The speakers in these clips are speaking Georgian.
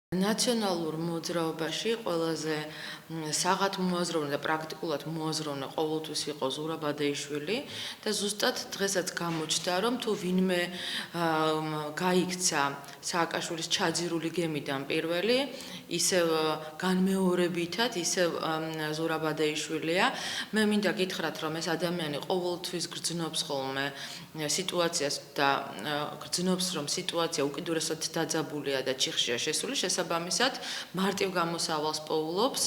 ნაციონალურ მოძრაობაში ყველაზე საღათ მოაზროვნე და პრაქტიკულად მოაზროვნე ყოველთვის იყო ზურაბ ადეიშვილი და ზუსტად დღესაც გამოჩნდა რომ თუ ვინმე გაიქცა სააკაშვილის ჩაძირული გემიდან პირველი ისევ განმეორებითად ისევ ზურაბ ადეიშვილია მე მინდა გითხრათ რომ ეს ადამიანი ყოველთვის გრძნობს ხოლმე სიტუაციას და გრძნობს რომ სიტუაცია უკიდურესად დაძაბულია და ჩიხშია შესული შესაბამისად მარტივ გამოსავალს პოულობს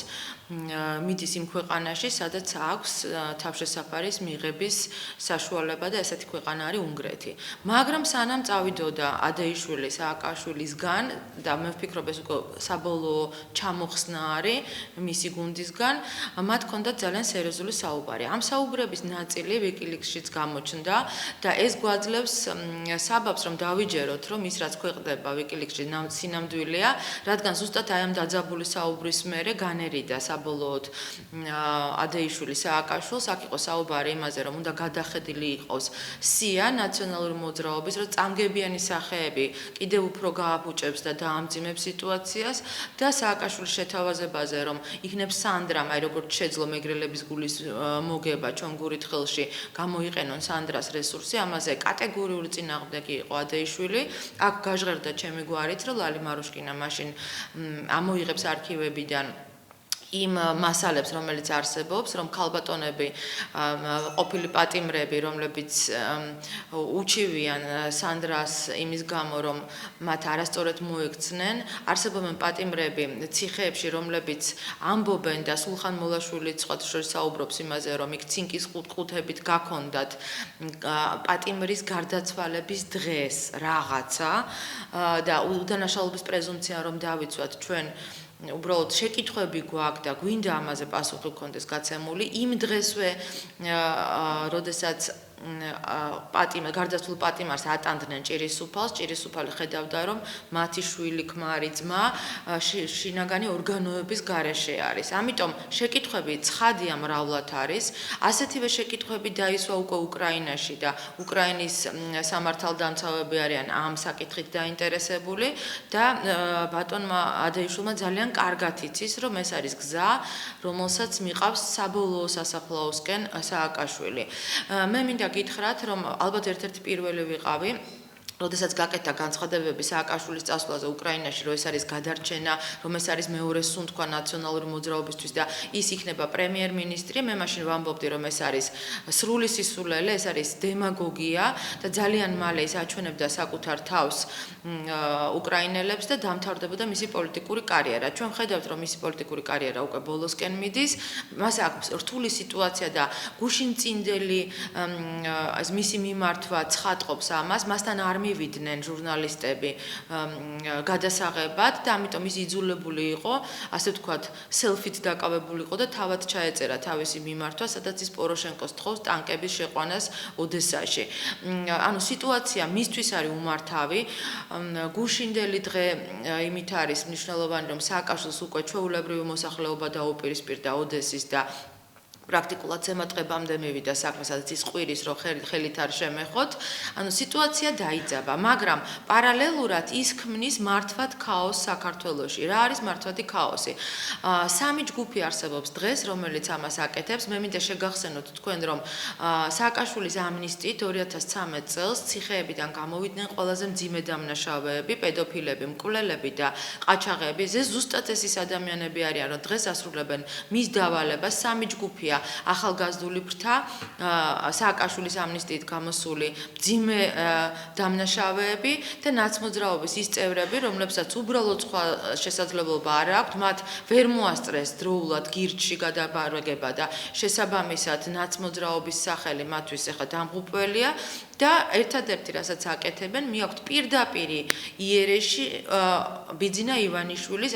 მიდის იმ ქვეყანაში სადაც აქვს თავშესაფარის მიღების საშუალება და ესეთი ქვეყანა არის უნგრეთი მაგრამ სანამ წავიდოდა ადეიშვილი სააკაშვილისგან და მე ვფიქრობ ეს უკვე საბოლოო ჩამოხსნა არის მისი გუნდისგან მათ ჰქონდათ ძალიან სერიოზული საუბარი ამ საუბრების ნაწილი ვიკილიკსშიც გამოჩნდა და ეს გვაძლევს საბაბს რომ დავიჯეროთ რომ ის რაც ქვეყნდება ვიკილიკსში სინამდვილეა რადგან ზუსტად აი ამ დაძაბული საუბრის მერე განერიდა საბოლოოდ ადეიშვილი სააკაშვილს აქ იყო საუბარი იმაზე რომ უნდა გადახედილი იყოს სია ნაციონალური მოძრაობის რომ წამგებიანი სახეები კიდევ უფრო გააფუჭებს და დაამძიმებს სიტუაციას და სააკაშვილის შეთავაზებაზე რომ იქნებ სანდრამ აი როგორც შეძლო მეგრელების გულის მოგება ჩონგურით ხელში გამოიყენონ სანდრას რესურსი ამაზე კატეგორიული წინააღმდეგი იყო ადეიშვილი აქ გაჟღერდა ჩემი გვარით რომ ლალი მარუშკინა მაშინ ამოიღებს არქივებიდან იმ მასალებს რომელიც არსებობს რომ ქალბატონები ყოფილი პატიმრები რომლებიც უჩივიან სანდრას იმის გამო რომ მათ არასწორად მოექცნენ არსებობენ პატიმრები ციხეებში რომლებიც ამბობენ და სულხან მოლაშვილი სხვათა შორის საუბრობს იმაზე რომ იქ ცინკის ყუთებით გაქონდათ პატიმრის გარდაცვალების დღეს რაღაცა და უდანაშაულობის პრეზუმპცია რომ დავიცვათ ჩვენ უბრალოდ შეკითხვები გვაქვს და გვინდა ამაზე პასუხი გქონდეს გაცემული იმ დღესვე როდესაც გარდაცვლილ პატიმარს ატანდნენ ჭირისუფალს ჭირისუფალი ხედავდა რომ მათი შვილი ქმარი ძმა შინაგანი ორგანოების გარეშე არის ამიტომ შეკითხვები ცხადია მრავლად არის ასეთივე შეკითხვები დაისვა უკვე უკრაინაში და უკრაინის სამართალდამცავები არიან ამ საკითხით დაინტერესებული და ბატონმა ადეიშვილმა ძალიან კარგად იცის რომ ეს არის გზა რომელსაც მიყავს საბოლოო სასაფლაოსკენ სააკაშვილი მე მინდა გითხრათ რომ ალბათ ერთ-ერთი პირველი ვიყავი როდესაც გაკეთდა განცხადებები სააკაშვილის წასვლაზე უკრაინაში რომ ეს არის გადარჩენა რომ ეს არის მეორე სუნთქვა ნაციონალური მოძრაობისთვის და ის იქნება პრემიერ-მინისტრი მე მაშინ ვამბობდი რომ ეს არის სრული სისულელე ეს არის დემაგოგია და ძალიან მალე ის აჩვენებდა საკუთარ თავს უკრაინელებს და დამთავრდებოდა მისი პოლიტიკური კარიერა ჩვენ ხედავთ რომ მისი პოლიტიკური კარიერა უკვე ბოლოსკენ მიდის მას აქვს რთული სიტუაცია და გუშინ წინდელი მისი მიმართვა ცხადყოფს ამას მასთან არ მივიდნენ ჟურნალისტები გადასაღებად და ამიტომ ის იძულებული იყო ასე ვთქვათ სელფით დაკავებული იყო და თავად ჩაეწერა თავისი მიმართვა სადაც ის პოროშენკოს თხოვს ტანკების შეყვანას ოდესაში ანუ სიტუაცია მისთვის არის უმართავი გუშინდელი დღე იმით არის მნიშვნელოვანი რომ სააკაშვილს უკვე ჩვეულებრივი მოსახლეობა დაუპირისპირდა ოდესის და პრაქტიკულად ზემატყებამდე მივიდა საქმე, სადაც ის ყვირის რომ ხელით არ შემეხოთ. ანუ სიტუაცია დაიძაბა, მაგრამ პარალელურად ის ქმნის მართვად ქაოსს საქართველოში. რა არის მართვადი ქაოსი? სამი ჯგუფი არსებობს დღეს, რომელიც ამას აკეთებს. მე მინდა შეგახსენოთ თქვენ რომ სააკაშვილის ამნისტიით 2013 წელს ციხეებიდან გამოვიდნენ ყველაზე მძიმე დამნაშავეები, პედოფილები, მკვლელები და ყაჩაღები. ზუსტად ეს ის ადამიანები არიან, რომ დღეს ასრულებენ მის დავალებას სამი ჯგუფია ახალგაზრდული ფრთა სააკაშვილის ამნისტიით გამოსული მძიმე დამნაშავეები და ნაცმოძრაობის ის წევრები, რომლებსაც უბრალოდ სხვა შესაძლებლობა არ აქვთ, მათ ვერ მოასწრეს დროულად გირჩში გადაბარგება და შესაბამისად ნაცმოძრაობის სახელი მათთვის ახლა დამღუპველია და ერთადერთი რასაც აკეთებენ, მიაქვთ პირდაპირი იერეში ბიძინა ივანიშვილის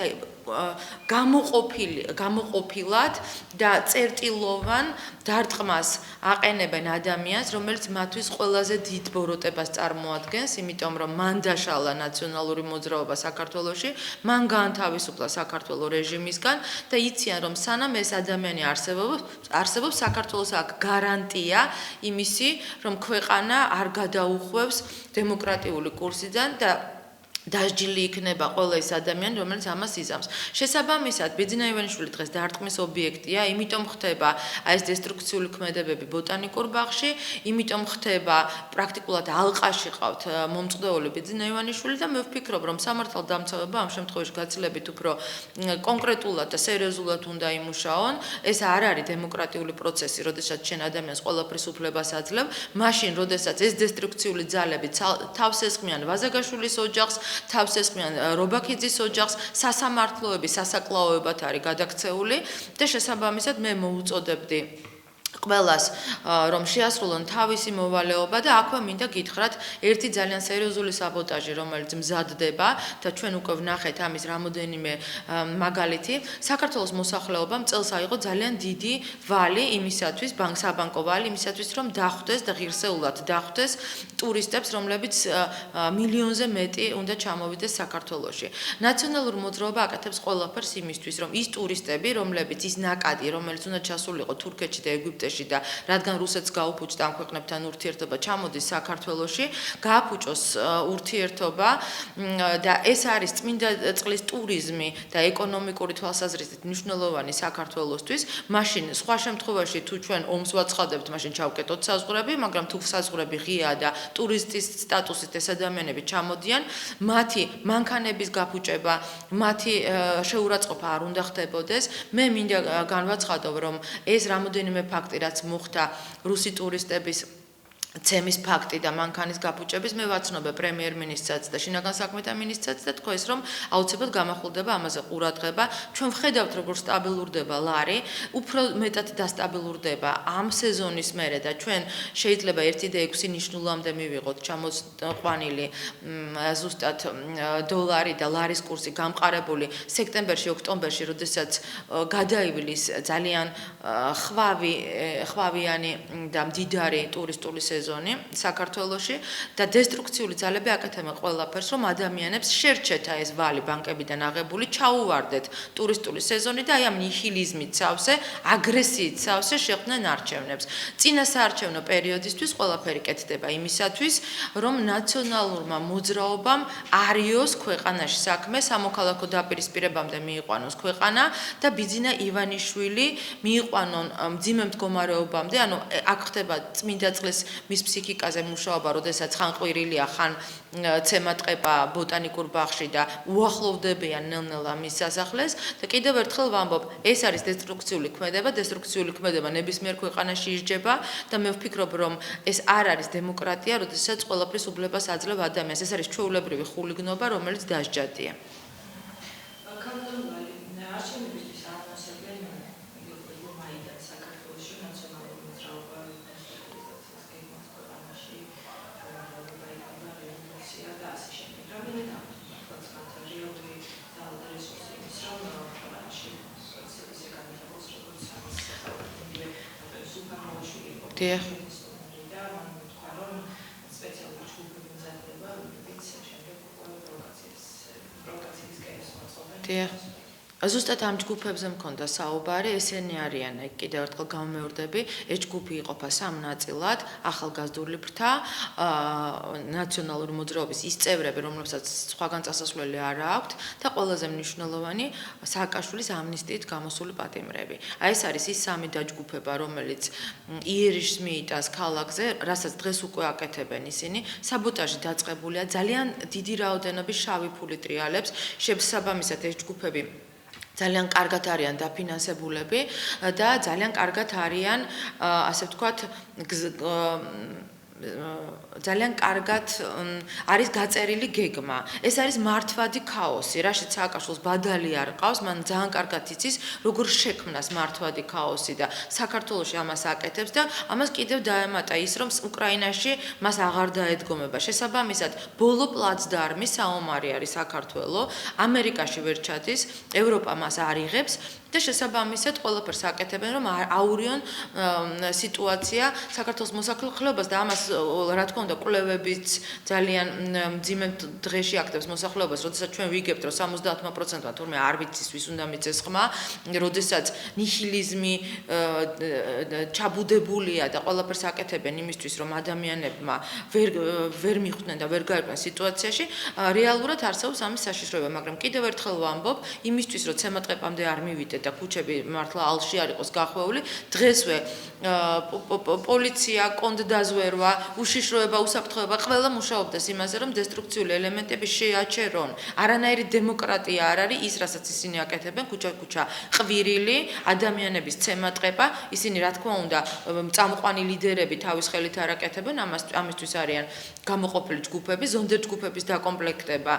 გამოყოფილად და წერტილოვან დარტყმას აყენებენ ადამიანს, რომელიც მათთვის ყველაზე დიდ ბოროტებას წარმოადგენს, იმიტომ რომ მან დაშალა ნაციონალური მოძრაობა საქართველოში, მან გაანთავისუფლა საქართველოს რეჟიმისგან და იციან რომ სანამ ეს ადამიანი არსებობს საქართველოს აქვს გარანტია იმისი, რომ ქვეყანა არ გადაუხვევს დემოკრატიული კურსიდან და დასჯილი იქნება ყველა ის ადამიანი, რომელიც ამას იზამს. შესაბამისად, ბიძინა ივანიშვილი დღეს დარტყმის ობიექტია, იმიტომ ხდება ეს დესტრუქციული ქმედებები ბოტანიკურ ბაღში, იმიტომ ხდება პრაქტიკულად ალყაში ყავთ მომწყდეული ბიძინა ივანიშვილი და მე ვფიქრობ, რომ სამართალდამცავება ამ შემთხვევაში გაცილებით უფრო კონკრეტულად და სერიოზულად უნდა იმუშაონ. ეს არ არის დემოკრატიული პროცესი, როდესაც შენ ადამიანს ყველაფრის უფლებას აძლევ, მაშინ, როდესაც ეს დესტრუქციული ძალები თავს ესხმიან ვაზაგაშვილის ოჯახს, თავს ესხმიან რობაქიძის ოჯახს, სასამართლოები სასაკლაოებად არის გადაქცეული და შესაბამისად მე მოუწოდებდი ყველას რომ შეასრულონ თავისი მოვალეობა და აქვე მინდა გითხრათ ერთი ძალიან სერიოზული საბოტაჟი რომელიც მზადდება და ჩვენ უკვე ვნახეთ ამის რამოდენიმე მაგალითი საქართველოს მოსახლეობამ წელს აიღო ძალიან დიდი ვალი იმისათვის საბანკო ვალი იმისათვის რომ დახვდეს და ღირსეულად დახვდეს ტურისტებს რომლებიც მილიონზე მეტი უნდა ჩამოვიდეს საქართველოში ნაციონალური მოძრაობა აკეთებს ყველაფერს იმისთვის რომ ის ტურისტები რომლებიც ის ნაკადი რომელიც უნდა ჩასულიყო თურქეთში და ეგვიპტეში და რადგან რუსეთს გაუფუჭდა ამ ქვეყნებთან ურთიერთობა ჩამოდის საქართველოში გააფუჭოს ურთიერთობა და ეს არის წმინდა წყლის ტურიზმი და ეკონომიკური თვალსაზრისით მნიშვნელოვანი საქართველოსთვის მაშინ სხვა შემთხვევაში თუ ჩვენ ომს ვაცხადებთ მაშინ ჩავკეტოთ საზღვრები მაგრამ თუ საზღვრები ღიაა და ტურისტის სტატუსით ეს ადამიანები ჩამოდიან მათი მანქანების გაფუჭება მათი შეურაცხყოფა არ უნდა ხდებოდეს მე მინდა განვაცხადო რომ ეს რამოდენიმე ფაქტი რაც მოხდა რუსი ტურისტების ცემის ფაქტი და მანქანის გაფუჭების მე ვაცნობე პრემიერ-მინისტრსაც და შინაგან საქმეთა მინისტრსაც და თქვა ის რომ აუცილებლად გამახვილდება ამაზე ყურადღება ჩვენ ვხედავთ როგორ სტაბილურდება ლარი უფრო მეტად დასტაბილურდება ამ სეზონის მერე და ჩვენ შეიძლება 1.6 ნიშნულამდე მივიღოთ ჩამოყვანილი ზუსტად დოლარი და ლარის კურსი გამყარებული სექტემბერში ოქტომბერში როდესაც გადაივლის ძალიან ხვავიანი და მდიდარი ტურისტული საქართველოში და დესტრუქციული ძალები აკეთებენ ყველაფერს რომ ადამიანებს შერჩეთ ეს ვალი ბანკებიდან აღებული ჩაუვარდეთ ტურისტული სეზონი და აი ამ ნიჰილიზმით სავსე აგრესიით სავსე შეხვდნენ არჩევნებს წინა საარჩევნო პერიოდისთვის ყველაფერი კეთდება იმისათვის რომ ნაციონალურმა მოძრაობამ არიოს ქვეყანაში საქმე სამოქალაქო დაპირისპირებამდე მიიყვანოს ქვეყანა და ბიძინა ივანიშვილი მიიყვანონ მძიმე მდგომარეობამდე ანუ აქ ხდება წმინდა წყლის მის ფსიქიკაზე მუშაობა, როდესაც ხან ყვირილია, ხან ცემატყება ბოტანიკურ ბაღში და უახლოვდებიან ნელ-ნელა მის სასახლეს და კიდევ ერთხელ ვამბობ, ეს არის დესტრუქციული ქმედება ნებისმიერ ქვეყანაში ისჯება და მე ვფიქრობ, რომ ეს არ არის დემოკრატია, როდესაც ყველაფრის უბლებას აძლევ ადამიანს. ეს არის ჩვეულებრივი ხულიგნობა, რომელიც დასჯადია. Დიახ. დიახ. ზუსტად ამ ჯგუფებზე მქონდა საუბარი, ესენი არიან, კიდევ ერთხელ გამმეორდები, ეს ჯგუფი იყოფა სამ ნაწილად, ახალგაზრდული ფრთა, ნაციონალური მოძრაობის ის წევრები, რომლებსაც სხვაგან წასასვლელი არ აქვთ და ყველაზე მნიშვნელოვანი სააკაშვილის ამნისტიით გამოსული პატიმრები. აი ეს არის ის სამი დაჯგუფება, რომელიც იერიშს მიიტანს ქალაქზე, რასაც დღეს უკვე აკეთებენ ისინი, საბოტაჟი დაწყებულია, ძალიან დიდი რაოდენობის შავი ფული ტრიალებს, შესაბამისად ეს ჯგუფები ძალიან კარგად არიან დაფინანსებულები და ძალიან კარგად არიან, ასე ვთქვათ, ძალიან კარგად არის გაწერილი გეგმა. ეს არის მართვადი ქაოსი, რაშიც სააკაშვილს ბადალი არ ყავს, მან ძალიან კარგად იცის, როგორ შექმნას მართვადი ქაოსი და საქართველოში ამას აკეთებს და ამას კიდევ დაემატა ის, რომ უკრაინაში მას აღარ დაედგომება. შესაბამისად, ბოლო პლაცდარმი საომარი არის საქართველო, ამერიკაში ვერ ჩადის, ევროპა მას არ იღებს და შესაბამისად ყველაფერს აკეთებენ, რომ აურიონ სიტუაცია საქართველოს მოსახლეობას და ამას რა თქმა უნდა კვლევებიც ძალიან მძიმე დღეში აქტებს მოსახლეობას, როდესაც ჩვენ ვიგებთ, რომ 70%-მა თურმე არ ვიცის ვის უნდა მიწეს ხმა, როდესაც ნიჰილიზმი ჩაბუდებულია და ყველაფერს აკეთებენ იმისთვის, რომ ადამიანებმა ვერ მიხვდნენ და ვერ გაიყვნენ სიტუაციაში, რეალურად არსებობს ამის საშიშროება, მაგრამ კიდევ ერთხელ ვამბობ, იმისთვის, რომ ცემატყეპამდე არ მივიდეთ და ქუჩები მართლა ალში არ იყოს გახვეული, დღესვე პოლიცია, კონდდაზვერვა, უშიშროება, უსაფრთხოება, ყველა მუშაობდეს იმაზე, რომ დესტრუქციული ელემენტები შეაჩერონ. არანაირი დემოკრატია არ არის ის, რასაც ისინი აკეთებენ, ქუჩა-ქუჩა ყვირილი, ადამიანების ცემატყეპა, ისინი რა თქმა უნდა, წამყვანი ლიდერები თავის ხელით არ აკეთებენ, ამისთვის არიან გამოყოფილი ჯგუფები, ზონდერ ჯგუფების დაკომპლექტება.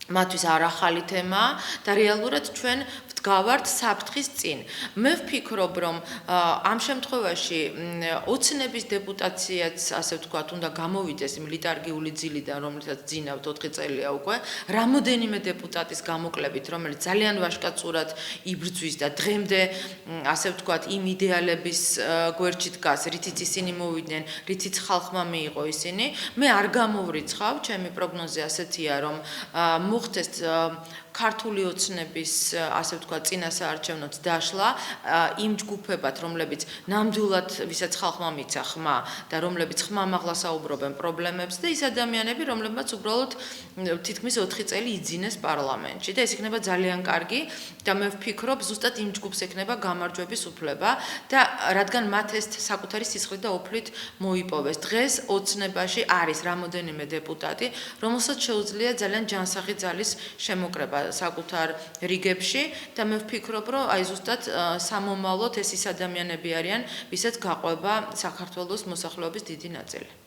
მათთვის არ ახალი თემაა და რეალურად ჩვენ ვდგავართ საფრთხის წინ. მე ვფიქრობ, რომ ამ შემთხვევაში ოცნების დეპუტაციაც, ასე ვთქვათ, უნდა გამოვიდეს იმ ლიტარგიული ძილიდან, რომელსაც ძინავთ 4 წელია უკვე, რამოდენიმე დეპუტატის გამოკლებით, რომელიც ძალიან ვაჟკაცურად იბრძვის და დღემდე, ასე ვთქვათ, იმ იდეალების გვერდში დგას, რითიც ისინი მოვიდნენ, რითიც ხალხმა მიიღო ისინი. მე არ გამოვრიცხავ, ჩემი პროგნოზი ასეთია, რომ მოხდეს ქართული ოცნების, ასე ვთქვათ, წინასაარჩევნოც დაშლა იმ ჯგუფებად, რომლებიც ნამდვილად ვისაც ხალხმა მიცა ხმა და რომლებიც ხმამაღლა საუბრობენ პრობლემებს და ის ადამიანები, რომლებმაც უბრალოდ თითქმის 4 წელი იძინეს პარლამენტში და ეს იქნება ძალიან კარგი და მე ვფიქრობ, ზუსტად იმ ჯგუფს ექნება გამარჯვების უფლება და რადგან მათ ეს საკუთარი სისხლით და ოფლით მოიპოვეს. დღეს ოცნებაში არის რამოდენიმე დეპუტატი, რომელსაც შეუძლია ძალიან ჯანსაღი ძალის შემოკრება საკუთარ რიგებში და მე ვფიქრობ, რომ აი ზუსტად სამომავლოდ ეს ის ადამიანები არიან, ვისაც გაყვება საქართველოს მოსახლეობის დიდი ნაწილი.